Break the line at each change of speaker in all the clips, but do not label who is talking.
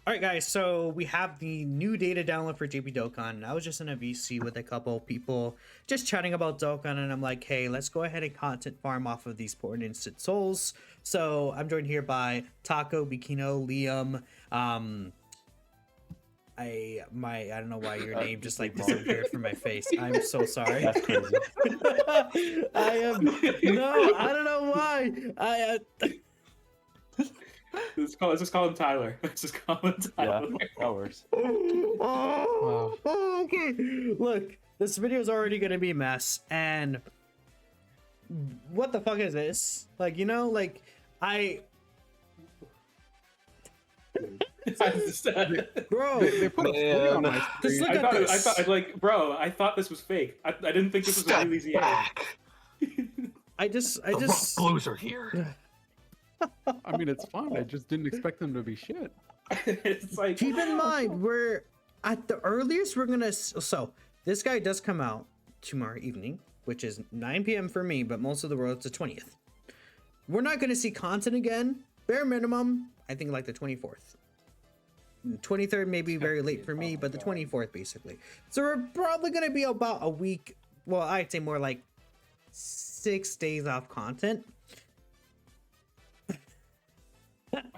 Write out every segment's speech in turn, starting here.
All right, guys. So we have the new data download for JP Dokkan. I was just in a VC with a couple people just chatting about Dokkan, and I'm like, hey, let's go ahead and content farm off of these poor instant souls. So I'm joined here by Taco, Bikino, Liam. I don't know why your name just like disappeared from my face. I'm so sorry.
That's crazy.
I am no, I don't know why.
Let's just call him Tyler. Let's just call him
Yeah,
Tyler.
that works.
Okay. Look, this video is already gonna be a mess, and what the fuck is this? Like, you know, like I, bro,
They put a photo on my
just
screen.
look at this.
I thought this was fake. I didn't think this was a really easy
back.
I just,
The rock blues are here.
I mean, it's fine. I just didn't expect them to be shit.
It's like
keep in mind we're at the earliest we're gonna. So this guy does come out tomorrow evening, which is 9 p.m. for me, but most of the world it's the 20th. We're not gonna see content again. Bare minimum, I think like the 24th. 23rd may be very late for me, but the 24th basically. So we're probably gonna be about a week. Well, I'd say more like 6 days off content.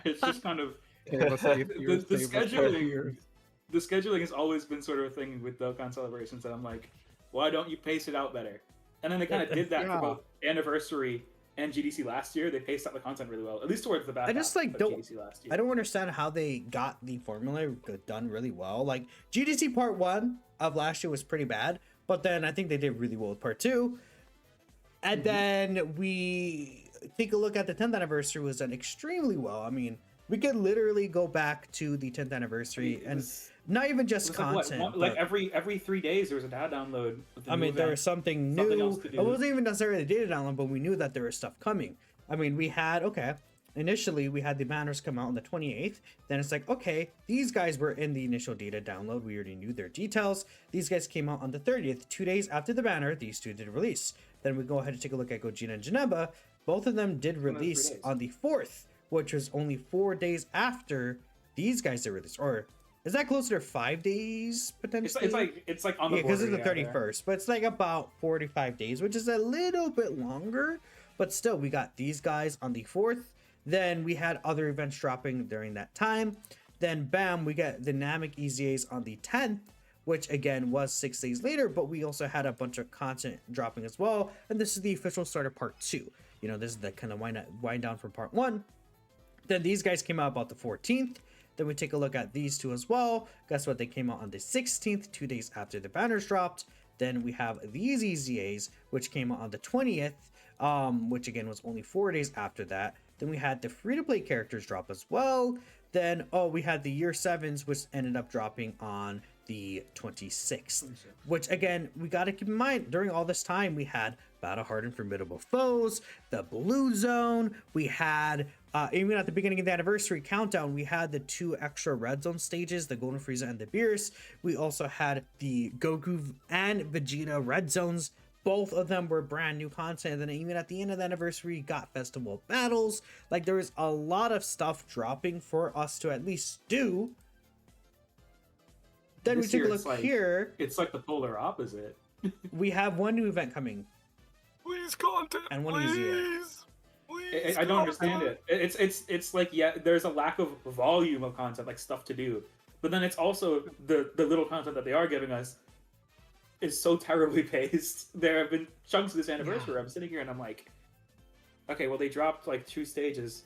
it's just kind of
Okay, let's see if yours
the
save us
scheduling.
years.
The scheduling has always been sort of a thing with Dokkan celebrations, and I'm like, why don't you pace it out better? And then they kind of did that
Yeah.
for both Anniversary and GDC last year. They paced out the content really well, at least towards the back.
I just
half
like
of
don't.
GDC last year.
I don't understand how they got the formula done really well. Like GDC Part 1 of last year was pretty bad, but then I think they did really well with Part 2. And then we take a look at the 10th anniversary was done extremely well. I mean, we could literally go back to the 10th anniversary
It
and
was-
not even
it
just
was like, what,
content.
like
but-
every 3 days there was a data download. With the
I
new
mean, there
event.
was something
something
new.
else to do.
It wasn't even necessarily the data download, but we knew that there was stuff coming. I mean, we had, okay, initially we had the banners come out on the 28th. Then it's like, okay, these guys were in the initial data download. We already knew their details. These guys came out on the 30th, 2 days after the banner. These two did release. Then we go ahead and take a look at Gogeta and Janeba. Both of them did release
3 days.
on the 4th, which was only 4 days after these guys did release. Or is that closer to 5 days potentially?
It's like on the
Because it's the
border, yeah,
31st, but it's like about 45 days, which is a little bit longer. But still, we got these guys on the 4th. Then we had other events dropping during that time. Then, bam, we got dynamic EZAs on the 10th, which again was 6 days later. But we also had a bunch of content dropping as well. And this is the official start of Part 2. You know, this is the kind of wind down from Part 1. Then these guys came out about the 14th. Then we take a look at these two as well. Guess what? They came out on the 16th, 2 days after the banners dropped. Then we have these EZAs, which came out on the 20th, which again was only 4 days after that. Then we had the free-to-play characters drop as well. Then, we had the year 7s, which ended up dropping on the 26th. Which, again, we got to keep in mind, during all this time, we had Battle-Hardened Formidable Foes, the Blue Zone, we had, even at the beginning of the anniversary countdown, we had the 2 extra Red Zone stages, the Golden Frieza and the Beerus. We also had the Goku and Vegeta Red Zones. Both of them were brand new content. And then even at the end of the anniversary, got Festival Battles. Like, there was a lot of stuff dropping for us to at least do. Then
This
we take a
year
look
it's like-
here.
It's like the polar opposite.
We have one new event coming.
Please content.
And one easier.
please. Please.
I don't understand it. It's like, yeah, there's a lack of volume of content, like stuff to do. But then it's also the little content that they are giving us is so terribly paced. There have been chunks of this anniversary where I'm sitting here and I'm like, okay, well they dropped like 2 stages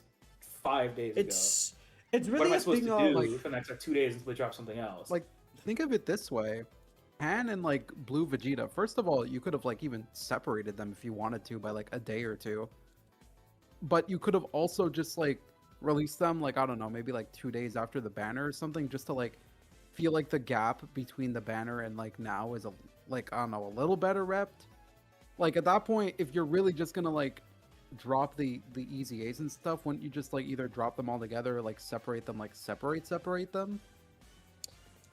5 days ago.
It's
What
really
am I
a
supposed
thing
to
of
do
like,
for the next like 2 days until they drop something else?
Like, think of it this way. Han and like Blue Vegeta. First of all, you could have like even separated them if you wanted to by like a day or two. But you could have also just like released them like, I don't know, maybe like 2 days after the banner or something, just to like feel like the gap between the banner and like now is a like, I don't know, a little better repped. Like at that point, if you're really just gonna like drop the EZAs and stuff, wouldn't you just like either drop them all together or like separate them, like separate them?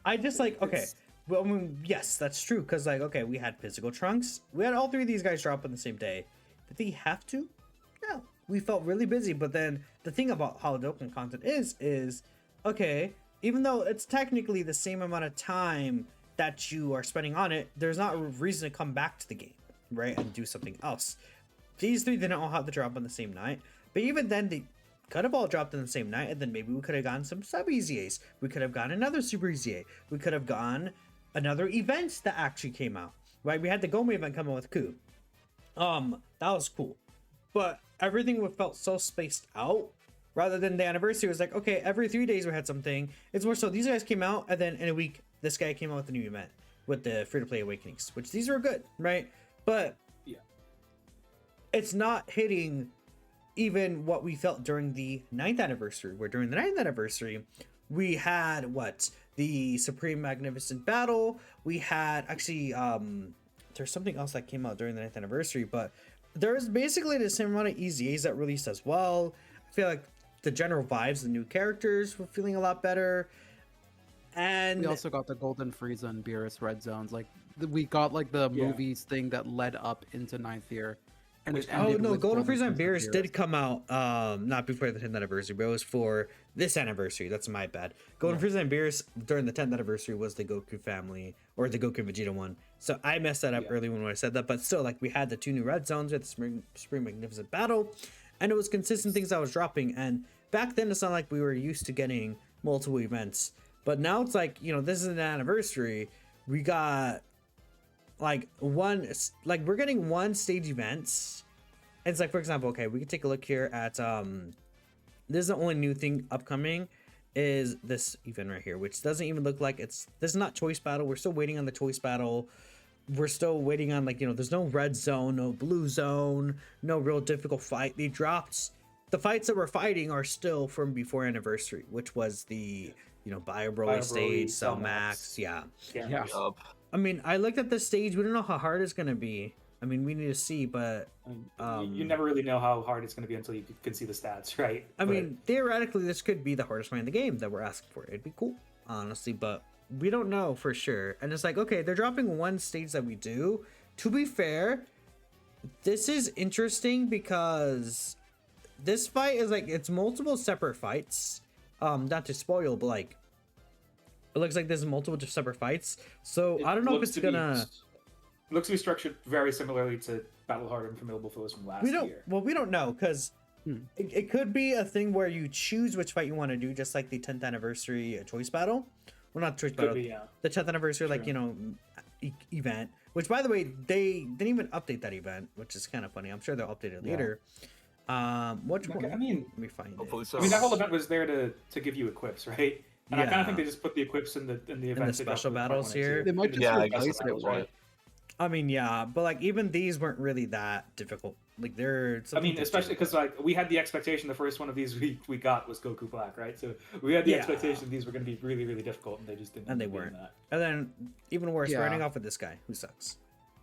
I just like, okay, well, I mean, yes, that's true. Because, like, okay, we had Physical Trunks. We had all 3 of these guys drop on the same day. Did they have to? No. We felt really busy. But then the thing about how Dokkan content is, okay, even though it's technically the same amount of time that you are spending on it, there's not a reason to come back to the game, right, and do something else. These three didn't all have to drop on the same night, but even then, they could have all dropped on the same night, and then maybe we could have gotten some sub EZAs. We could have gotten another super EZA. We could have gotten another event that actually came out, right? We had the Gome event come out with Ku. That was cool, but everything felt so spaced out. Rather than the anniversary, it was like, okay, every 3 days we had something. It's more so these guys came out, and then in a week, this guy came out with a new event with the free-to-play awakenings, which these are good, right? But
Yeah.
it's not hitting even what we felt during the 9th anniversary, where during the 9th anniversary, we had the Supreme Magnificent Battle. We had actually, there's something else that came out during the 9th anniversary, but there's basically the same amount of EZAs that released as well. I feel like the general vibes, the new characters were feeling a lot better. And
We also got the Golden Frieza and Beerus Red Zones. Like we got like the movies thing that led up into 9th year. And it
oh
ended
no,
with
Golden Frieza and Beerus
Beerus.
did come out not before the 10th anniversary, but it was for this anniversary. That's my bad. Golden Frieza and Beerus during the 10th anniversary was the Goku family, or the Goku and Vegeta one. So I messed that up early when I said that, but still, like, we had the 2 new red zones with the Supreme Magnificent Battle, and it was consistent things I was dropping. And back then, it's not like we were used to getting multiple events, but now it's like, you know, this is an anniversary. We got like we're getting one stage events. It's like, for example, okay, we can take a look here at this is the only new thing upcoming is this event right here, which doesn't even look like this is not choice battle. We're still waiting on the choice battle. We're still waiting on, like, you know, there's no red zone, no blue zone, no real difficult fight. They dropped the fights that we're fighting are still from before anniversary, which was the, you know, Bio Broly stage, Cell Max. Yeah.
Yup.
I mean, I looked at the stage. We don't know how hard it's gonna be. I mean, we need to see, but
You never really know how hard it's going to be until you can see the stats, right?
I mean, theoretically, this could be the hardest fight in the game that we're asking for. It'd be cool, honestly, but we don't know for sure. And it's like, okay, they're dropping one stage that we do. To be fair, this is interesting because this fight is like, it's multiple separate fights. Not to spoil, but like, it looks like there's multiple separate fights. So I don't know if it's gonna.
It looks to be structured very similarly to Battle Hard and Formidable Foes from last year.
Well, we don't know, because it could be a thing where you choose which fight you want to do, just like the 10th anniversary choice battle. Well, not choice battle.
Be, yeah.
The 10th anniversary, like, you know, event. Which, by the way, they didn't even update that event, which is kind of funny. I'm sure they'll update it later. Which one?
I mean,
let me find
Hopefully
it.
so.
I mean, that whole event was there to give you equips, right? And I kind
Yeah.
of think they just put the equips in the event.
In the
they dropped
special
with part
battles
1 and
here?
2.
They might just
Yeah, I
replace
guess
it
that was
with
right.
I mean, yeah, but like even these weren't really that difficult. Like they're.
I
something
mean,
to
especially
do.
because like we had the expectation the first one of these we got was Goku Black, right? So we had the
Yeah.
expectation these were going to be really, really difficult, and they just didn't.
And they
end up
weren't.
being that.
And then even worse,
Yeah.
starting off with this guy who sucks.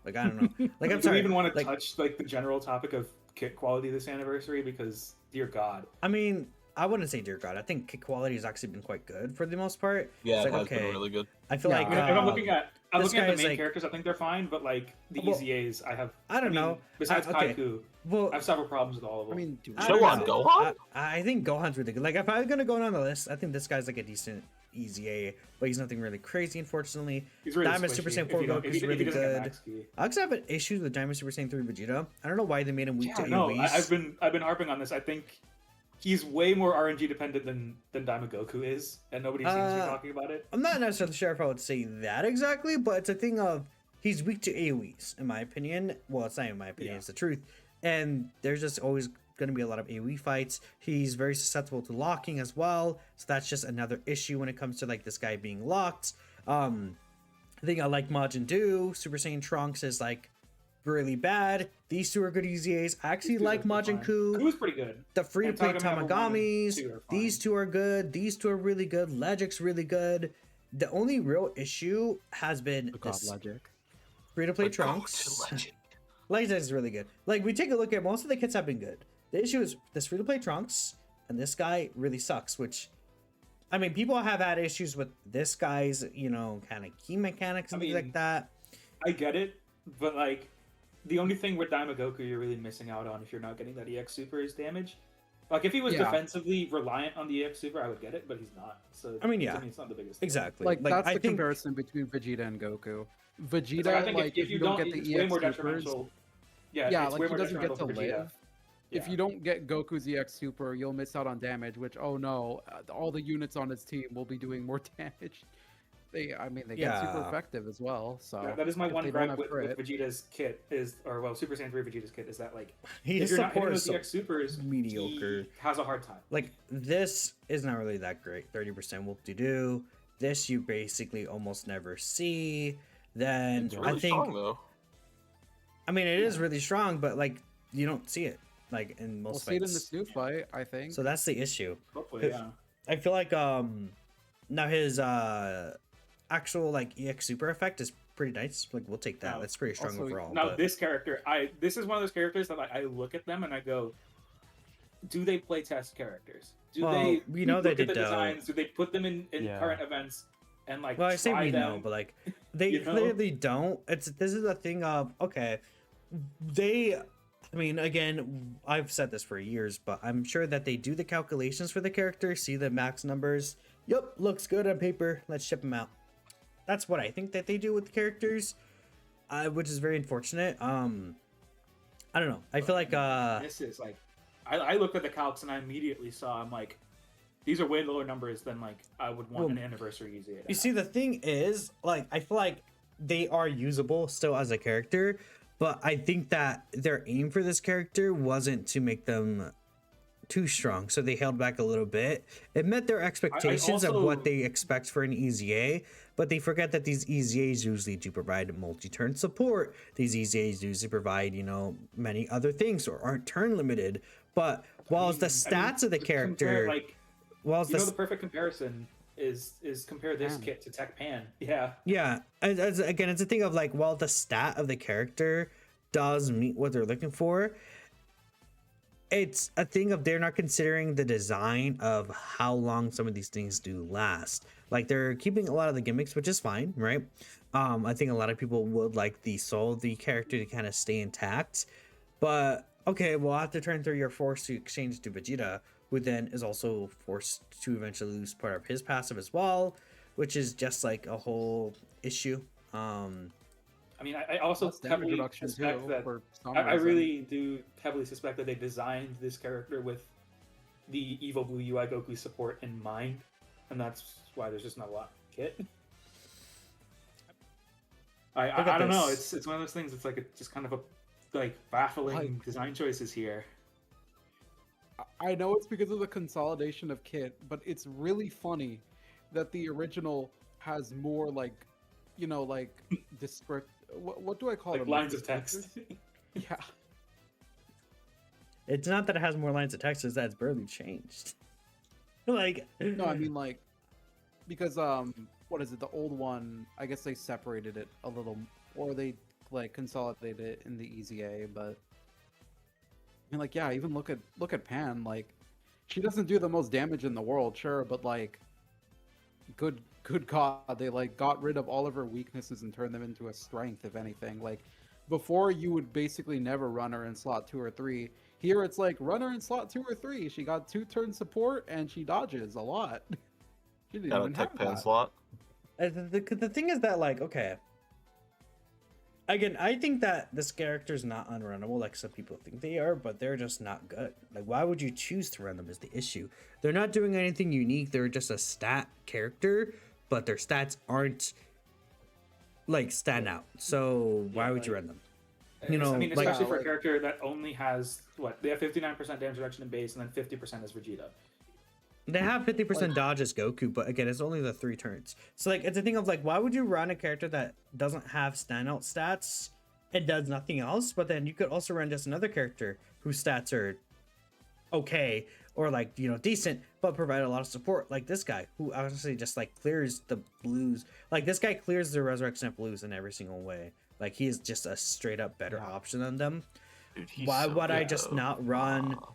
Like, I don't know. Like, I'm
Do
sorry.
we even want to
like,
touch like the general topic of kit quality this anniversary? Because dear God,
I mean, I wouldn't say dear God. I think kick quality has actually been quite good for the most part.
Yeah,
It's
it
like,
has been really good.
I feel
Yeah.
like
I mean, if I'm looking at
this guy
the
is,
main
like-
characters, I think they're fine, but like the
Well,
EZAs,
I don't know.
Besides
okay.
Kaiku,
well,
I have several problems with all of them.
I mean, dude,
I
Show
don't
on
know.
Gohan?
I think Gohan's really good. Like, if I was gonna go down the list, I think this guy's like a decent EZA, but he's nothing really crazy, unfortunately.
he's really
Diamond
squishy
Super Saiyan
if
4
you don't- if
Goku's
he- if he
really
doesn't get
good.
max key.
I actually have an issue with Diamond Super Saiyan 3 Vegeta. I don't know why they made him weak
Yeah,
to
no,
AoEs.
I've been harping on this. I think he's way more RNG dependent than Diamond Goku is, and nobody seems to be talking about it.
I'm not necessarily sure if I would say that exactly, but it's a thing of he's weak to AoEs, in my opinion. Well, it's not in my opinion,
Yeah.
it's the truth. And there's just always going to be a lot of AoE fights. He's very susceptible to locking as well, so that's just another issue when it comes to like this guy being locked. I think I like Majin Buu. Super Saiyan Trunks is like really bad. These two are good EZAs. I actually
These two
like
are
Majin
fine.
Ku.
Ku's pretty good.
The free to play
And Tagami number 1 and
Tamagamis.
2 are fine.
These two are good. These two are really good. Legic's really good. The only real issue has been
God
this
logic.
free to play
But
Trunks.
Goku Legend.
Legend is really good. Like, we take a look at most of the kits have been good. The issue is this free to play Trunks, and this guy really sucks. Which, I mean, people have had issues with this guy's, you know, kind of key mechanics and things
mean,
like that.
I get it, but like the only thing with Daima Goku you're really missing out on if you're not getting that EX Super is damage. Like if he was
Yeah.
defensively reliant on the EX Super, I would get it, but he's not. So
I mean,
to
yeah.
me, it's not the biggest deal.
Exactly.
Like that's
I
the
think
comparison between Vegeta and Goku. Vegeta,
It's like, I think
like
if you don't,
get
it's
the
way
EX
more
supers,
detrimental. Yeah,
yeah,
it's
like
way
he
more
doesn't get to
detrimental for Vegeta.
live. If
Yeah.
you don't get Goku's EX Super, you'll miss out on damage. Which, oh no, all the units on his team will be doing more damage. They get super
Yeah.
effective as well. So
Yeah, that is my
if
one
they don't
gripe
have
with
crit-
Vegeta's kit Super Saiyan 3 Vegeta's kit is that like if
his
you're not hitting
support
those
is so
EX Supers,
mediocre.
he has a hard time.
Like this is not really that great. 30% whoop-de-doo. This you basically almost never see. Then
It's really
I think
strong though.
I mean it is really strong, but like you don't see it like in
we'll
most
see it in
fights.
this new fight, I think.
So that's the issue.
Hopefully, yeah.
I feel like now his actual like EX super effect is pretty nice. Like we'll take that.
No.
That's pretty strong
Also,
overall.
Now
but-
this character, this is one of those characters that like I look at them and I go, do they play test characters? Do
Well,
they?
we know they
look at the
did, though.
designs. Do they put them in
Yeah.
current events and like
well, I say
try
we
them?
know, but like they
You know?
clearly don't. This is a thing of okay, they. I mean, again, I've said this for years, but I'm sure that they do the calculations for the character, see the max numbers. Yep, looks good on paper. Let's ship them out. That's what I think that they do with the characters, which is very unfortunate. I don't know. I feel like
This is like, I looked at the calcs and I immediately saw. I'm like, these are way lower numbers than like I would want
Well,
an anniversary easy.
you see, the thing is, like, I feel like they are usable still as a character, but I think that their aim for this character wasn't to make them too strong, so they held back a little bit. It met their expectations of
also-
what they expect for an EZA, but they forget that these EZAs usually do provide multi-turn support. These EZAs usually provide, many other things or aren't turn limited. But whilst the stats of the character,
like,
whilst
the perfect comparison is compare this
Pan.
kit to Tech Pan. Yeah.
yeah, again, it's a thing of like, while the stat of the character does meet what they're looking for, it's a thing of they're not considering the design of how long some of these things do last. Like they're keeping a lot of the gimmicks, which is fine, right? I think a lot of people would like the soul of the character to kind of stay intact, but okay, well after turn 3 you're forced to exchange to Vegeta, who then is also forced to eventually lose part of his passive as well, which is just like a whole issue.
I mean, I also
Plus damage
heavily
reduction
suspect
too,
that
for some
I
reason.
really do heavily suspect that they designed this character with the Evo Blue UI Goku support in mind, and that's why there's just not a lot of kit.
Look at
I don't know.
this.
It's one of those things. It's like just kind of a like baffling
Like-
design choices here.
I know it's because of the consolidation of kit, but it's really funny that the original has more like, like descript. What do I call
Like
it?
lines of text.
Yeah.
It's not that it has more lines of text, it's that it's barely changed. Like
No, I mean like because what is it? The old one, I guess they separated it a little, or they like consolidated it in the EZA. But I mean, like yeah, even look at Pan. Like she doesn't do the most damage in the world, sure, but like good God, they like got rid of all of her weaknesses and turned them into a strength, if anything. Like before, you would basically never run her in slot 2 or 3. Here, it's like run her in slot 2 or 3. She got 2-turn support and she dodges a lot. She didn't
Got a
even
tech
have
pan
that.
slot.
the thing is that like okay. Again, I think that this character is not unrunnable like some people think they are, but they're just not good. Like, why would you choose to run them is the issue. They're not doing anything unique. They're just a stat character, but their stats aren't like stand out. So why would you run them? You know,
I mean,
like-
especially for a
like-
character that only has what they have 59% damage reduction in base, and then 50% is Vegeta.
They have 50% dodge as Goku, but again, it's only the 3 turns. So like, it's a thing of like, why would you run a character that doesn't have standout stats and does nothing else? But then you could also run just another character whose stats are okay or like decent, but provide a lot of support. Like this guy, who honestly just like clears the blues. Like this guy clears the resurrection of blues in every single way. Like he is just a straight up better option than them.
Dude, he's
Why
so
would I
good,
just
though.
not run
Aw.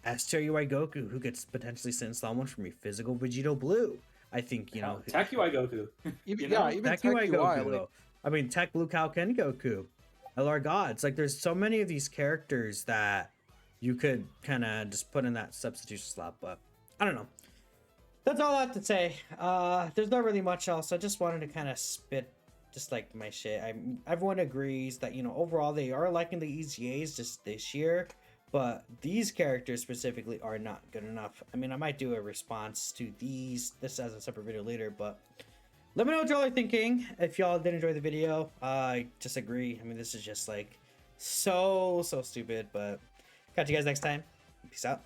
STRUI Goku, who could potentially send someone from a physical Vegito Blue? I think,
Tech UI Goku.
Even,
You know?
yeah, even
Tech
Tech
UI
UI,
Goku,
like,
though. I mean, Tech Blue Kaioken Goku, LR Gods. Like, there's so many of these characters that you could kind of just put in that substitution slot. But I don't know. That's all I have to say. There's not really much else. I just wanted to kind of spit just like my shit. Everyone agrees that, you know, overall they are liking the EZAs just this year, but these characters specifically are not good enough. I mean, I might do a response to this as a separate video later, but let me know what y'all are thinking. If y'all did enjoy the video, I disagree. I mean, this is just like so stupid, but catch you guys next time. Peace out.